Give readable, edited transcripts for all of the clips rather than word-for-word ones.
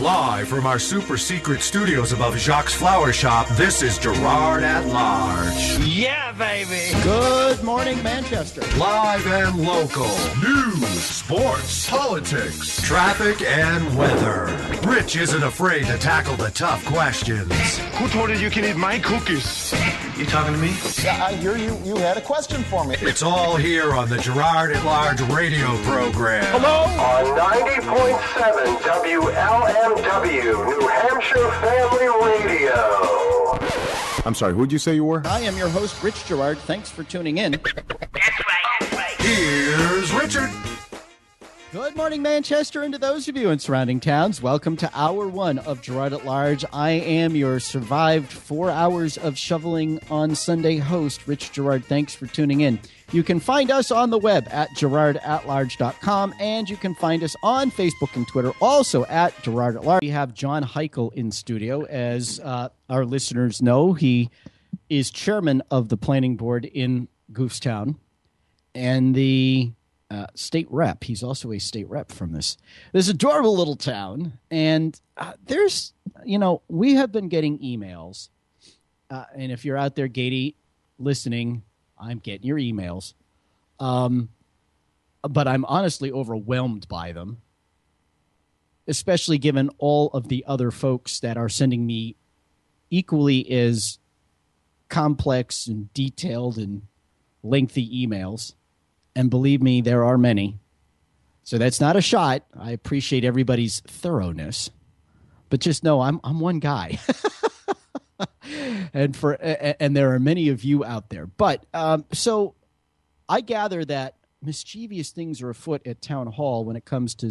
Live from our super secret studios above Jacques' Flower Shop, this is Girard at Large. Yeah, baby! Good morning, Manchester. Live and local. News, sports, politics, traffic, and weather. Rich isn't afraid to tackle the tough questions. Who told you you can eat my cookies? You talking to me? Yeah, I hear you had a question for me. It's all here on the Girard at Large radio program. Hello? On 90.7 WLMW, New Hampshire Family Radio. I'm sorry, who'd you say you were? I am your host, Rich Girard. Thanks for tuning in. That's right. Here's Richard. Good morning, Manchester, and to those of you in surrounding towns, welcome to Hour 1 of Girard at Large. I am your survived 4 hours of shoveling on Sunday host, Rich Girard. Thanks for tuning in. You can find us on the web at girardatlarge.com, and you can find us on Facebook and Twitter, also at Girard at Large. We have John Hikel in studio. As our listeners know, he is chairman of the planning board in Goffstown, and the state rep. He's also a state rep from this adorable little town. And there's, we have been getting emails. And if you're out there, Gatey, listening, I'm getting your emails. But I'm honestly overwhelmed by them, especially given all of the other folks that are sending me equally as complex and detailed and lengthy emails. And believe me, there are many. So that's not a shot. I appreciate everybody's thoroughness. But just know I'm one guy. and there are many of you out there. But so I gather that mischievous things are afoot at Town Hall when it comes to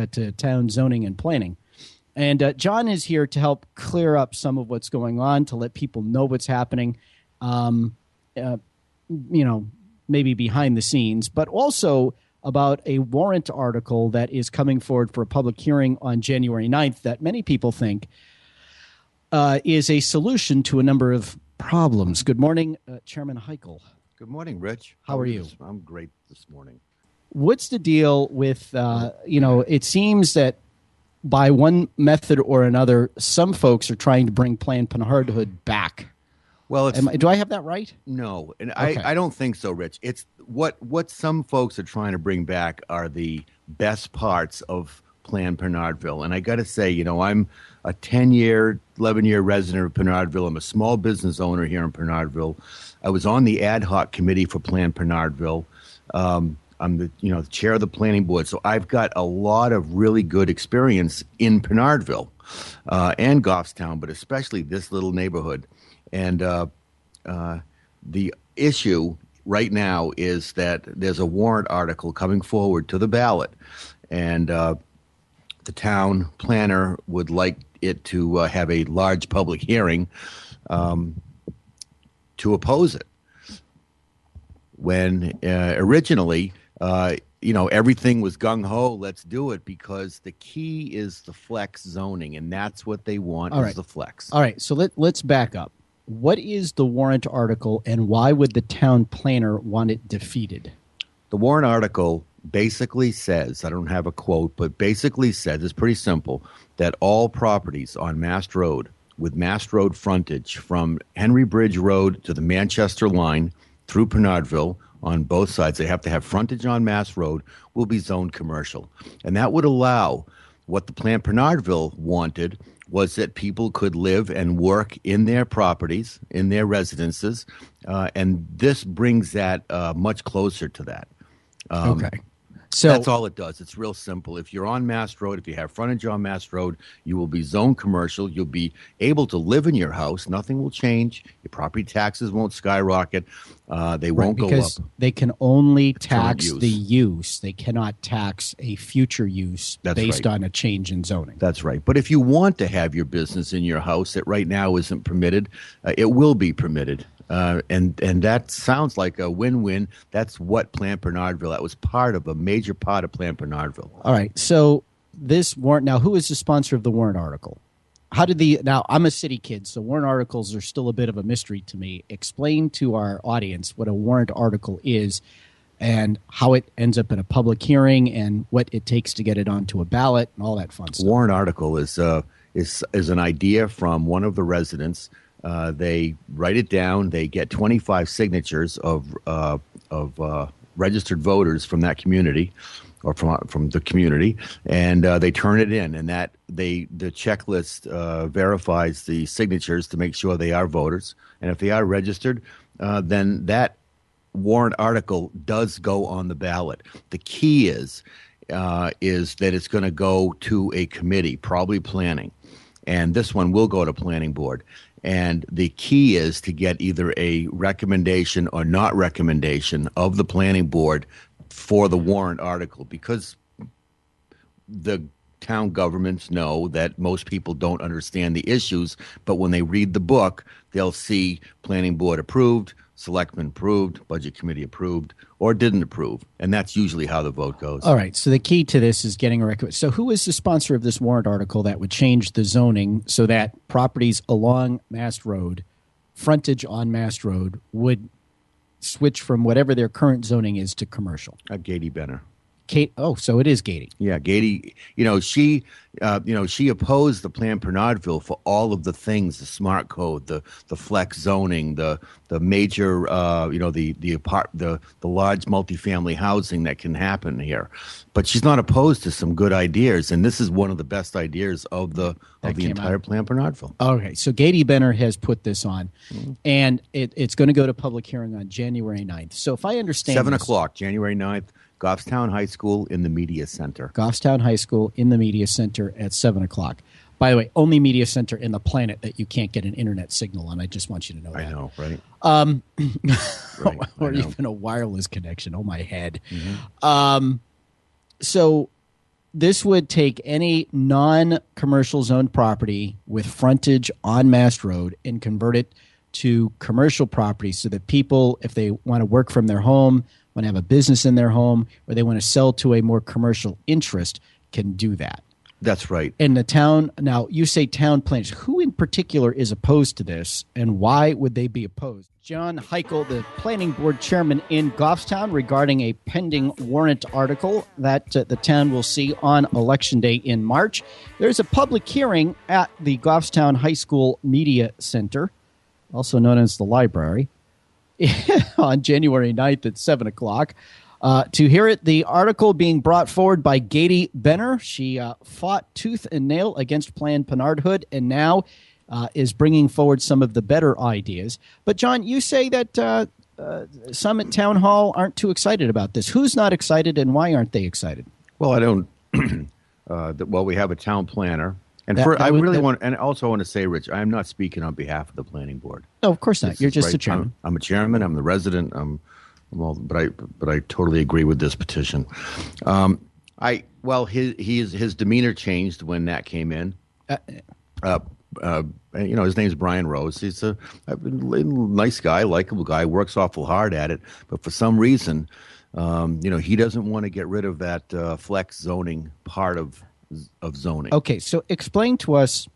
to town zoning and planning. And John is here to help clear up some of what's going on, to let people know what's happening. Maybe behind the scenes, but also about a Warrant article that is coming forward for a public hearing on January 9th that many people think is a solution to a number of problems. Good morning, Chairman Hikel. Good morning, Rich. How are you? I'm great this morning. What's the deal with, it seems that by one method or another, some folks are trying to bring Planned Parenthood back. Well, do I have that right? No, and Okay. I don't think so, Rich. It's what some folks are trying to bring back are the best parts of Planned Parenthood. And I got to say, I'm a 10-year, 11-year resident of Parenthood. I'm a small business owner here in Parenthood. I was on the ad hoc committee for Planned Parenthood. I'm the chair of the planning board, so I've got a lot of really good experience in Parenthood and Goffstown, but especially this little neighborhood. And the issue right now is that there's a warrant article coming forward to the ballot, and the town planner would like it to have a large public hearing to oppose it. When originally, everything was gung-ho, let's do it, because the key is the flex zoning, and that's what they want is the flex. All right, so let's back up. What is the warrant article, and why would the town planner want it defeated? The warrant article basically says, I don't have a quote, but basically says, it's pretty simple, that all properties on Mast Road with Mast Road frontage from Henry Bridge Road to the Manchester line through Penardville on both sides, they have to have frontage on Mast Road, will be zoned commercial. And that would allow what the Planned Parenthood wanted was that people could live and work in their properties, in their residences, and this brings that much closer to that. Okay. So that's all it does. It's real simple. If you're on Mast Road, if you have frontage on Mast Road, you will be zoned commercial. You'll be able to live in your house. Nothing will change. Your property taxes won't skyrocket. They won't go up. Because they can only tax use. the use. They cannot tax a future use based on a change in zoning. That's right. But if you want to have your business in your house that right now isn't permitted, it will be permitted. And that sounds like a win-win. That's what Planned Parenthood, that was a major part of Planned Parenthood. All right. So this warrant, now who is the sponsor of the warrant article? Now I'm a city kid, so warrant articles are still a bit of a mystery to me. Explain to our audience what a warrant article is and how it ends up in a public hearing and what it takes to get it onto a ballot and all that fun stuff. Warrant article is an idea from one of the residents. They write it down. They get 25 signatures of registered voters from that community, or from the community, and they turn it in. And the checklist verifies the signatures to make sure they are voters. And if they are registered, then that warrant article does go on the ballot. The key is that it's going to go to a committee, probably planning, and this one will go to planning board. And the key is to get either a recommendation or not recommendation of the planning board for the warrant article, because the town governments know that most people don't understand the issues, but when they read the book, they'll see planning board approved, selectmen approved, budget committee approved, or didn't approve. And that's usually how the vote goes. All right. So the key to this is getting a recommendation. So who is the sponsor of this warrant article that would change the zoning so that properties along Mast Road, frontage on Mast Road, would switch from whatever their current zoning is to commercial? Katie Benner. So it is Gady. Yeah, Gady. She opposed the Plan Bernardville for all of the things: the smart code, the flex zoning, the major, the large multifamily housing that can happen here. But she's not opposed to some good ideas, and this is one of the best ideas of the entire Plan Bernardville. Okay, so Gady Benner has put this on, and it's going to go to public hearing on January 9th. So if I understand, 7 o'clock, January 9th. Goffstown High School in the Media Center. Goffstown High School in the Media Center at 7 o'clock. By the way, only media center in the planet that you can't get an internet signal on. I just want you to know that. I know, right? Right, or even a wireless connection. Oh, my head. Mm-hmm. So this would take any non-commercial zone property with frontage on Mast Road and convert it to commercial property so that people, if they want to work from their home, want to have a business in their home, or they want to sell to a more commercial interest, can do that. That's right. And the town, now you say town planners. Who in particular is opposed to this, and why would they be opposed? John Hikel, the planning board chairman in Goffstown, regarding a pending warrant article that the town will see on Election Day in March. There's a public hearing at the Goffstown High School Media Center, also known as the library, on January 9th at 7 o'clock. To hear it, the article being brought forward by Gady Benner. She fought tooth and nail against Planned Parenthood and now is bringing forward some of the better ideas. But, John, you say that some at Town Hall aren't too excited about this. Who's not excited, and why aren't they excited? Well, I don't. We have a town planner. And and also want to say, Rich, I am not speaking on behalf of the planning board. No, of course not. You're just a chairman. I'm a chairman. I'm the resident. But I totally agree with this petition. His demeanor changed when that came in. His name's Brian Rose. He's a nice guy, likable guy, works awful hard at it. But for some reason, he doesn't want to get rid of that flex zoning part of zoning. Okay, so explain to us,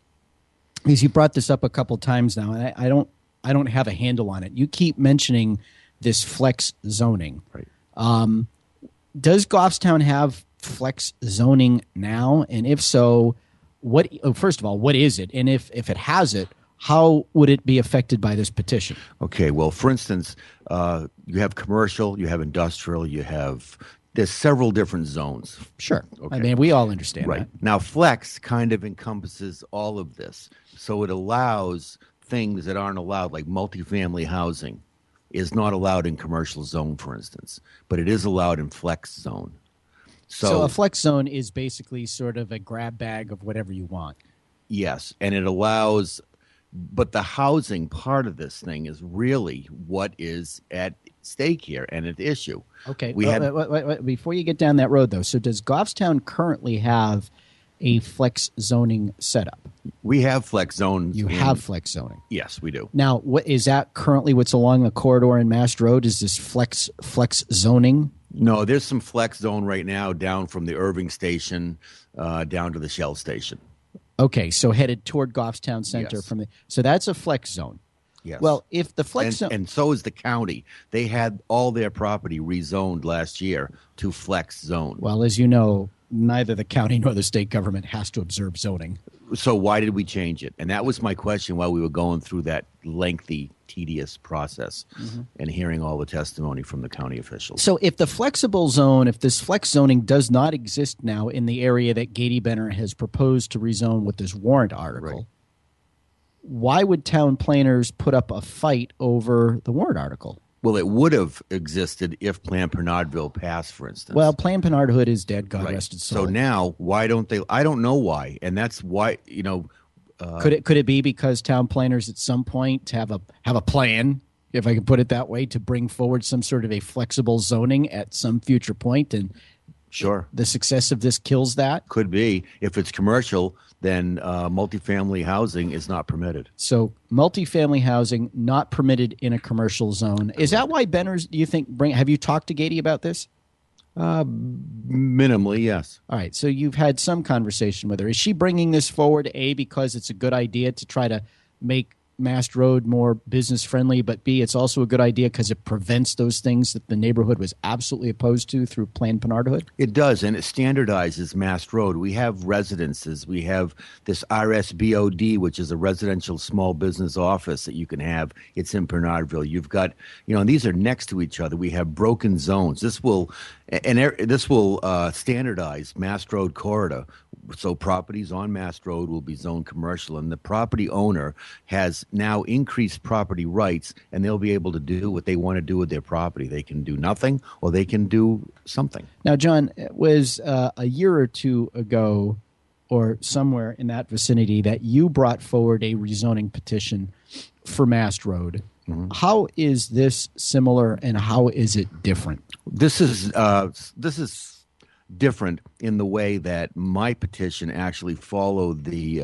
because you brought this up a couple times now, and I don't have a handle on it. You keep mentioning this flex zoning. Right. Does Goffstown have flex zoning now? And if so, first of all, what is it? And if it has it, how would it be affected by this petition? Okay, well, for instance, you have commercial, you have industrial, there's several different zones. Sure. Okay. I mean, we all understand right. that. Now, flex kind of encompasses all of this. So it allows things that aren't allowed, like multifamily housing is not allowed in commercial zone, for instance, but it is allowed in flex zone. So a flex zone is basically sort of a grab bag of whatever you want. Yes, and it allows, but the housing part of this thing is really what is at stake here and at issue. Okay, wait, before you get down that road, though, so does Goffstown currently have a flex zoning setup? We have flex zones. You have flex zoning? Yes, we do. Now, what is that currently what's along the corridor in Mast Road? Is this flex zoning? No, there's some flex zone right now down from the Irving station down to the Shell station. Okay, so headed toward Goffstown Center. Yes. So that's a flex zone. Yes. Well, if the flex zone, and so is the county. They had all their property rezoned last year to flex zone. well, as you know, neither the county nor the state government has to observe zoning. So why did we change it? And that was my question while we were going through that lengthy, tedious process and hearing all the testimony from the county officials. So if the flexible zone, if this flex zoning does not exist now in the area that Gady Benner has proposed to rezone with this warrant article, Right. why would town planners put up a fight over the warrant article? Well, it would have existed if Plan Bernardville passed, for instance. Well, Planned Parenthood is dead, God Right. rest its soul. So now, why don't they? I don't know why, and that's why could it be because town planners at some point have a plan, if I can put it that way, to bring forward some sort of a flexible zoning at some future point, and sure the success of this kills that? could be if it's commercial, then multifamily housing is not permitted. So multifamily housing not permitted in a commercial zone. Is that why Benner's, do you think, have you talked to Gady about this? Minimally, yes. All right, so you've had some conversation with her. Is she bringing this forward, A, because it's a good idea to try to make Mast Road more business friendly, but B, it's also a good idea because it prevents those things that the neighborhood was absolutely opposed to through Planned Parenthood? It does, and it standardizes Mast Road. We have residences. We have this RSBOD, which is a residential small business office that you can have. It's in Bernardville. You've got, and these are next to each other. We have broken zones. This will standardize Mast Road corridor. So properties on Mast Road will be zoned commercial, and the property owner has now increased property rights, and they'll be able to do what they want to do with their property. They can do nothing, or they can do something. Now, John, it was a year or two ago or somewhere in that vicinity that you brought forward a rezoning petition for Mast Road. Mm-hmm. How is this similar, and how is it different? This is different in the way that my petition actually followed the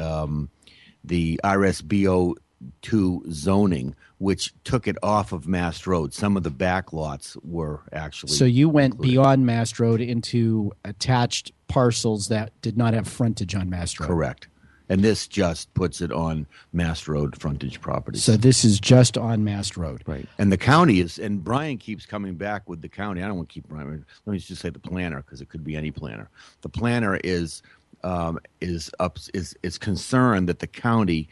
RSBO 2 zoning, which took it off of Mast Road. Some of the back lots were actually. So you went included beyond Mast Road into attached parcels that did not have frontage on Mast Road. Correct. And this just puts it on Mast Road frontage properties. So this is just on Mast Road. Right. And the county is, and Brian keeps coming back with the county. I don't want to keep Brian. Let me just say the planner, because it could be any planner. The planner is concerned that the county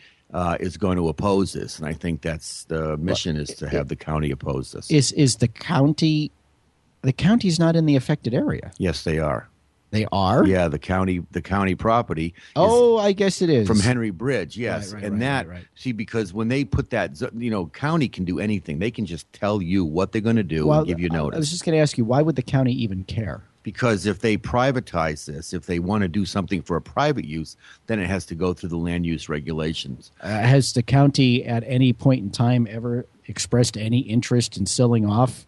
is going to oppose this, and I think that's the mission, is to have the county oppose this. Is the county? The county's not in the affected area. Yes, they are. They are? Yeah, the county property. Oh, I guess it is. From Henry Bridge, yes. Right. See, because when they put that, county can do anything. They can just tell you what they're going to do and give you notice. I was just going to ask you, why would the county even care? Because if they privatize this, if they want to do something for a private use, then it has to go through the land use regulations. Has the county at any point in time ever expressed any interest in selling off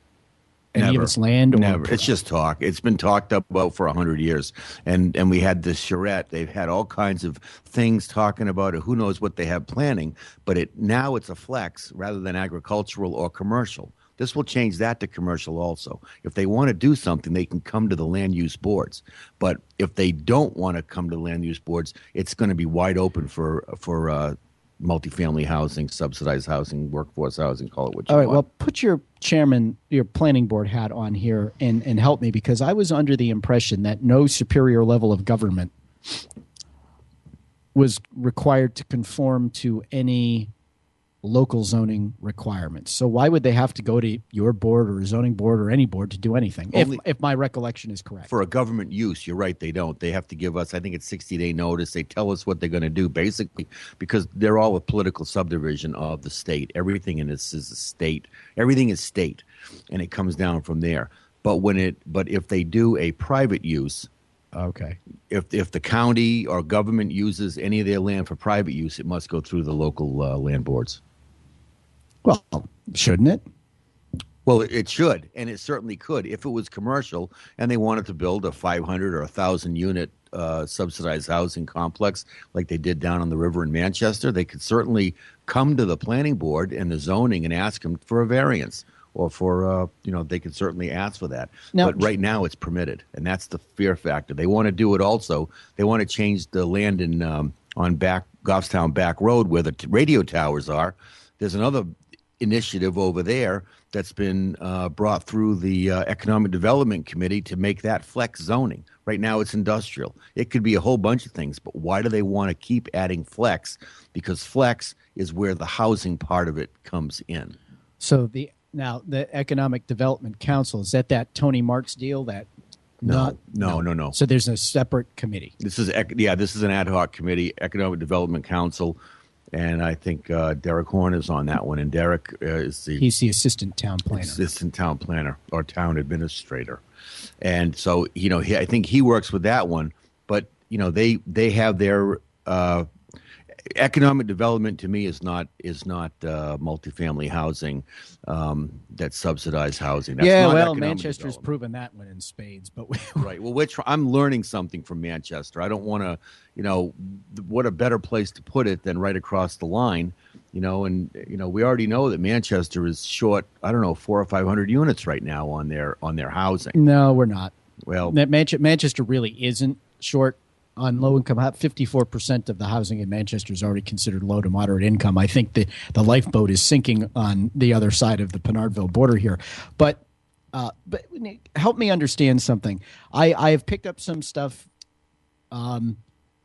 any of its land? Never. It's just talk. It's been talked about for 100 years. And we had this charrette. They've had all kinds of things talking about it. Who knows what they have planning. But now it's a flex rather than agricultural or commercial. This will change that to commercial also. If they want to do something, they can come to the land use boards. But if they don't want to come to land use boards, it's going to be wide open for multifamily housing, subsidized housing, workforce housing, call it what you want. All right, well, put your planning board hat on here and help me, because I was under the impression that no superior level of government was required to conform to any local zoning requirements. So why would they have to go to your board or a zoning board or any board to do anything, if my recollection is correct? For a government use, you're right, they don't. They have to give us, I think it's 60-day notice. They tell us what they're going to do, basically, because they're all a political subdivision of the state. Everything in this is a state. Everything is state, and it comes down from there. But if they do a private use, okay, if the county or government uses any of their land for private use, it must go through the local land boards. Well, shouldn't it? Well, it should, and it certainly could. If it was commercial and they wanted to build a 500 or 1,000 unit subsidized housing complex like they did down on the river in Manchester, they could certainly come to the planning board and the zoning and ask them for a variance, or for, they could certainly ask for that. Now, but right now it's permitted, and that's the fear factor. They want to do it also. They want to change the land on Goffstown Back Road where the radio towers are. There's another initiative over there that's been brought through the Economic Development Committee to make that flex zoning. Right now it's industrial. It could be a whole bunch of things, but why do they want to keep adding flex? Because flex is where the housing part of it comes in. So the Economic Development Council, is that Tony Mark's deal? No. So So there's a separate committee. this is an ad hoc committee, Economic Development Council, and I think Derek Horn is on that one. And Derek He's the assistant town planner or town administrator, and so I think he works with that one. But they have their economic development. To me, is not multifamily housing that's subsidized housing. That's not economic Manchester's development. proven that one in spades. But Right. Well, I'm learning something from Manchester. I don't want to, what a better place to put it than right across the line, and we already know that Manchester is short, 400 or 500 units right now on their housing. No, we're not. Well, Manchester really isn't short on low income. 54% of the housing in Manchester is already considered low to moderate income. I think the lifeboat is sinking on the other side of the Pinardville border here. But help me understand something. I have picked up some stuff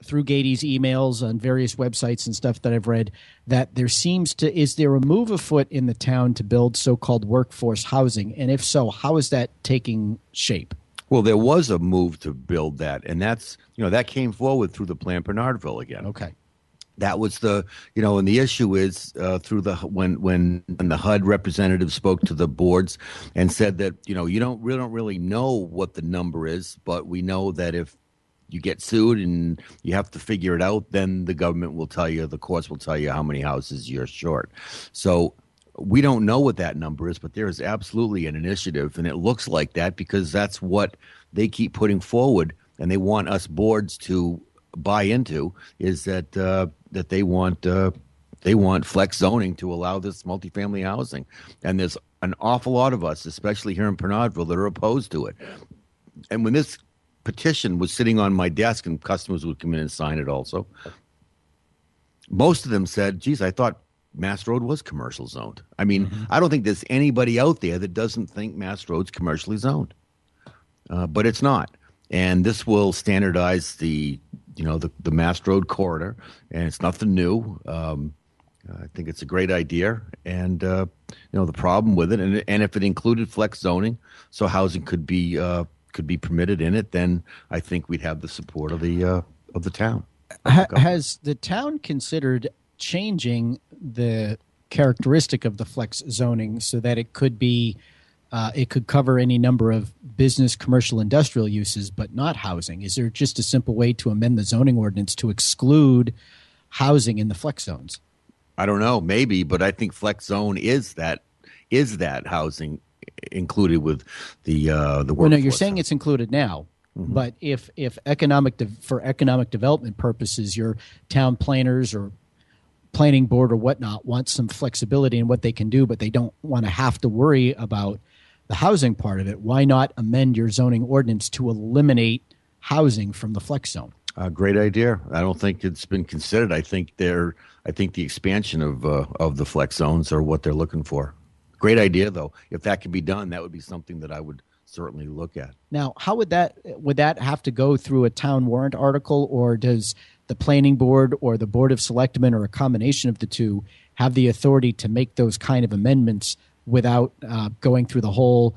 through Gady's emails on various websites and stuff that I've read that is there a move afoot in the town to build so-called workforce housing? And if so, how is that taking shape? Well, there was a move to build that, and that's that came forward through the Plan Pinardville again. Okay, that was and the issue is through when the HUD representative spoke to the boards and said that you don't really know what the number is, but we know that if you get sued and you have to figure it out, then the government will tell you, the courts will tell you how many houses you're short. So we don't know what that number is, but there is absolutely an initiative, and it looks like that because that's what they keep putting forward, and they want us boards to buy into, is that they want flex zoning to allow this multifamily housing, and there's an awful lot of us, especially here in Pinardville, that are opposed to it. And when this petition was sitting on my desk, and customers would come in and sign it, also, most of them said, "Geez, I thought Mass Road was commercial zoned." I mean, I don't think there's anybody out there that doesn't think Mass Road's commercially zoned, but it's not. And this will standardize the Mass Road corridor, and it's nothing new. I think it's a great idea, and the problem with it, and if it included flex zoning, so housing could be permitted in it, then I think we'd have the support of the town. Has the town considered changing the characteristic of the flex zoning so that it could be it could cover any number of business, commercial, industrial uses, but not housing? Is there just a simple way to amend the zoning ordinance to exclude housing in the flex zones? I don't know, maybe, but I think flex zone is that housing included with the workforce. Well, no, you're saying it's included now. But if for economic development purposes, your town planners or planning board or whatnot want some flexibility in what they can do, but they don't want to have to worry about the housing part of it, why not amend your zoning ordinance to eliminate housing from the flex zone? Great idea. I don't think it's been considered. I think the expansion of the flex zones are what they're looking for. Great idea, though. If that could be done, that would be something that I would certainly look at. Now, how would that have to go through a town warrant article, or does the planning board or the board of selectmen or a combination of the two have the authority to make those kind of amendments without going through the whole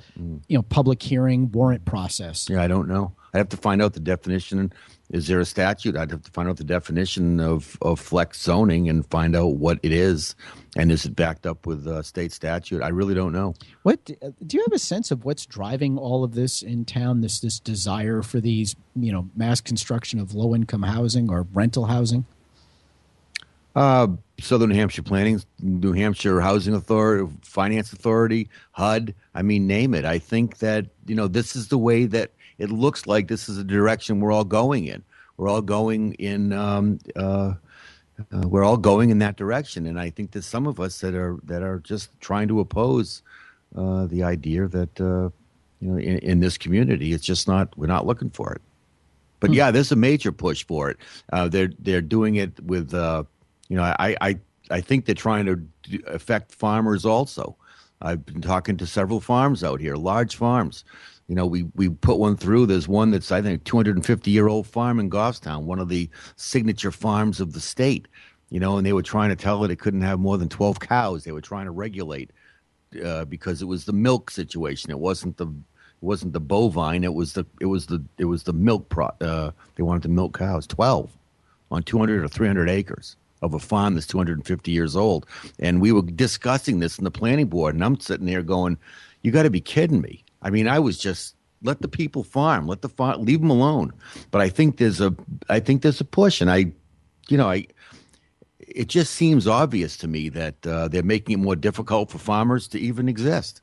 public hearing warrant process? Yeah, I don't know. I'd have to find out the definition. Is there a statute? I'd have to find out the definition of flex zoning and find out what it is, and is it backed up with state statute? I really don't know. What do you have a sense of what's driving all of this in town? This desire for these mass construction of low income housing or rental housing? Southern New Hampshire Planning, New Hampshire Housing Authority, Finance Authority, HUD. I mean, name it. I think that this is the way that it looks like. This is the direction we're all going in. We're all going in. We're all going in that direction, and I think there's some of us that are just trying to oppose the idea that in this community, it's just not. We're not looking for it. But yeah, there's a major push for it. They're doing it with. I I think they're trying to affect farmers also. I've been talking to several farms out here, large farms. You know, we put one through. There's one that's, I think, a 250-year-old farm in Goffstown, one of the signature farms of the state. You know, and they were trying to tell it couldn't have more than 12 cows. They were trying to regulate because it was the milk situation. It wasn't the bovine. It was the milk. They wanted to milk cows, 12 on 200 or 300 acres of a farm that's 250 years old. And we were discussing this in the planning board, and I'm sitting there going, "You got to be kidding me!" I mean, I was just let the people farm, leave them alone. But I think there's a push, and it just seems obvious to me that they're making it more difficult for farmers to even exist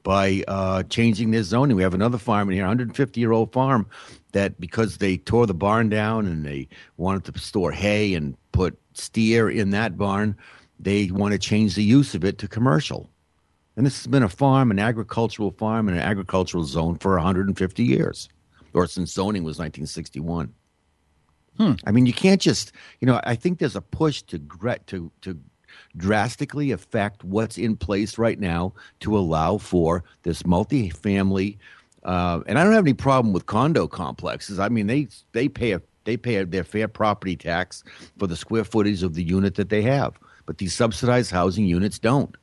by changing their zoning. We have another farm in here, 150-year-old farm, that because they tore the barn down and they wanted to store hay and put steer in that barn, they want to change the use of it to commercial. And this has been a farm, an agricultural farm in an agricultural zone for 150 years, or since zoning was 1961. I mean, you can't just, I think there's a push to drastically affect what's in place right now to allow for this multifamily. And I don't have any problem with condo complexes. I mean, they pay their fair property tax for the square footage of the unit that they have. But these subsidized housing units don't.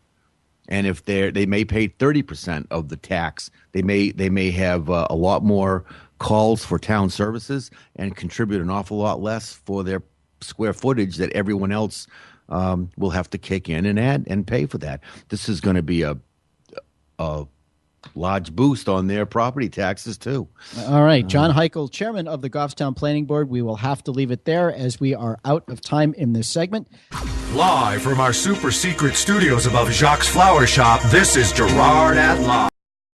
And if they may pay 30% of the tax, they may have a lot more calls for town services and contribute an awful lot less for their square footage that everyone else will have to kick in and add and pay for that. This is going to be a large boost on their property taxes too. All right, John Hikel, chairman of the Goffstown Planning Board. We will have to leave it there as we are out of time in this segment. Live from our super secret studios above Jacques' Flower Shop, this is Girard at Live.